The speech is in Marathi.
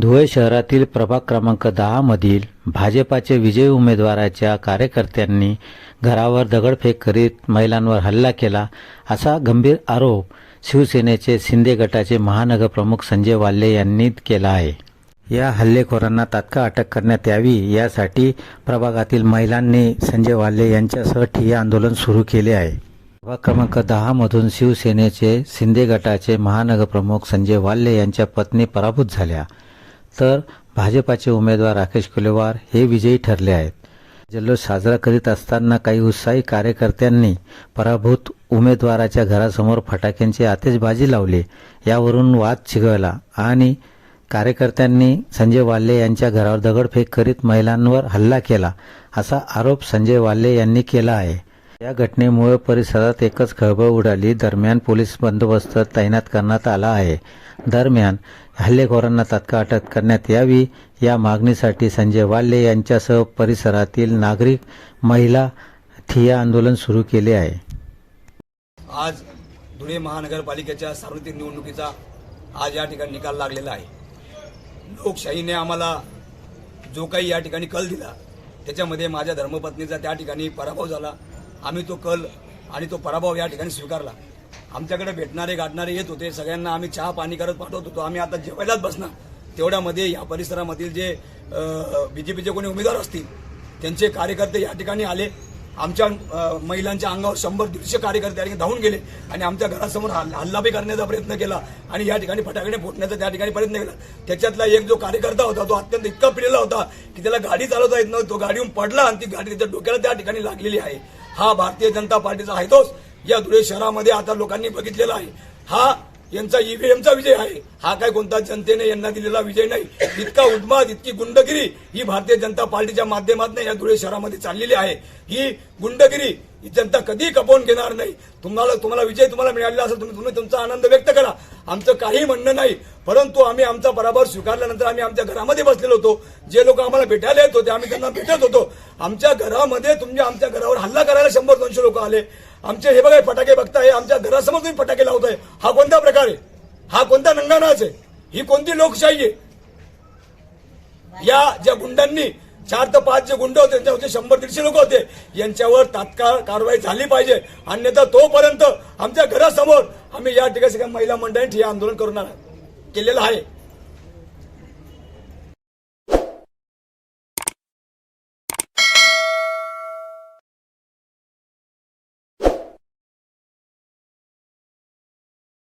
धुळे शहरातील प्रभाग क्रमांक 10 मधील भाजपाचे विजयी उमेदवाराच्या कार्यकर्त्यांनी घरावर दगडफेक करीत महिलांवर हल्ला केला असा गंभीर आरोप शिवसेनेचे शिंदे गटाचे महानगरप्रमुख संजय वाल्हे यांनी केला आहे। या हल्लेखोरांना तात्काळ अटक करण्यात यावी यासाठी प्रभागातील महिलांनी संजय वाल्हे यांच्यासह ठिय्या आंदोलन सुरू केले आहे। प्रभाग क्रमांक 10 मधून शिवसेनेचे शिंदे गटाचे महानगरप्रमुख संजय वाल्हे यांच्या पत्नी पराभूत झाल्या, तर भाजपाचे उमेदवार राकेश कुलेवार हे विजयी ठरले आहेत। जल्लोष साजरा करीत असताना काही उत्साही कार्यकर्त्यांनी पराभूत उमेदवाराच्या घरासमोर फटाक्यांची आतिषबाजी लावली। यावरून वाद चिघळला आणि कार्यकर्त्यांनी संजय वाल्हे यांच्या घरावर दगडफेक करीत महिलांवर हल्ला केला असा आरोप संजय वाल्हे यांनी केला आहे। या घटनेमुळे परिसरात एकच खळबळ उडाली। दरम्यान पोलीस बंदोबस्त तैनात करण्यात आला आहे। दरम्यान हल्लेखोरांना तात्काळ अटक करण्यात यावी या मागणीसाठी संजय वाल्हे यांच्यासह परिसरातील नागरिक महिला ठिय्या आंदोलन सुरू केले आहे। आज धुळे महानगरपालिकेच्या सार्वत्रिक निवडणुकीचा आज या ठिकाणी निकाल लागलेला आहे। लोकशाहीने आम्हाला जो काही या ठिकाणी कल दिला त्याच्यामध्ये माझ्या धर्मपत्नीचा त्या ठिकाणी पराभव झाला। आम्ही तो कल आणि तो पराभव या ठिकाणी स्वीकारला। आमच्याकडे भेटणारे गाठणारे येत होते, सगळ्यांना आम्ही चहा पाणी करत पाठवत होतो। आम्ही आता जेवायलाच बसणार तेवढ्यामध्ये या परिसरामधील जे बीजेपीचे कोणी उमेदवार असतील त्यांचे कार्यकर्ते या ठिकाणी आले। आमच्या महिलांच्या अंगावर 100-150 कार्यकर्ते धावून गेले आणि आमच्या घरासमोर हल्लाबी करण्याचा प्रयत्न केला आणि या ठिकाणी फटाकडे फोडण्याचा त्या ठिकाणी प्रयत्न केला। त्याच्यातला एक जो कार्यकर्ता होता तो अत्यंत इतका पिलेला होता की त्याला गाडी चालवता येत नव्हती। तो गाडीहून पडला आणि ती गाडी त्याच्या डोक्याला त्या ठिकाणी लागलेली आहे। हा भारतीय जनता पार्टीचा हैदोस या धुळे शहरामध्ये आता लोकांनी बघितलेला आहे। हा यांचा ईव्हीएमचा विजय आहे। हा काय कोणता जनतेने यांना दिलेला विजय नाही। इतका उन्माद, इतकी गुंडगिरी ही भारतीय जनता पार्टीच्या माध्यमातून या धुळे शहरामध्ये चाललेली आहे। ही गुंडगिरी ही जनता कधी खपवून घेणार नाही। तुम्हाला विजय मिळालेला असेल, तुम्ही तुमचा आनंद व्यक्त करा, आमचं काही म्हणणं नाही। परंतु आम्ही आमचा पराभव स्वीकारल्यानंतर आम्ही आमच्या घरामध्ये बसलेलो होतो। जे लोक आम्हाला भेटायला येत होते आम्ही त्यांना भेटत होतो। आमच्या घरामध्ये आमच्या घरावर हल्ला करायला 100-200 लोक आले। आमचे हे बघा फटाके बघताय, आमच्या घरासमोर तुम्ही फटाके लावताय, हा कोणता प्रकार आहे? हा कोणता नंगानाच आहे? ही कोणती लोकशाही आहे? या ज्या गुंडांनी 4 ते 5 जे गुंड होते त्यांच्यावर 100-150 लोक होते, यांच्यावर तात्काळ कारवाई झाली पाहिजे। अन्यथा तोपर्यंत आमच्या घरासमोर आम्ही या ठिकाणी सगळ्या महिला मंडळांनी ठिय्या आंदोलन करून केलेलं आहे।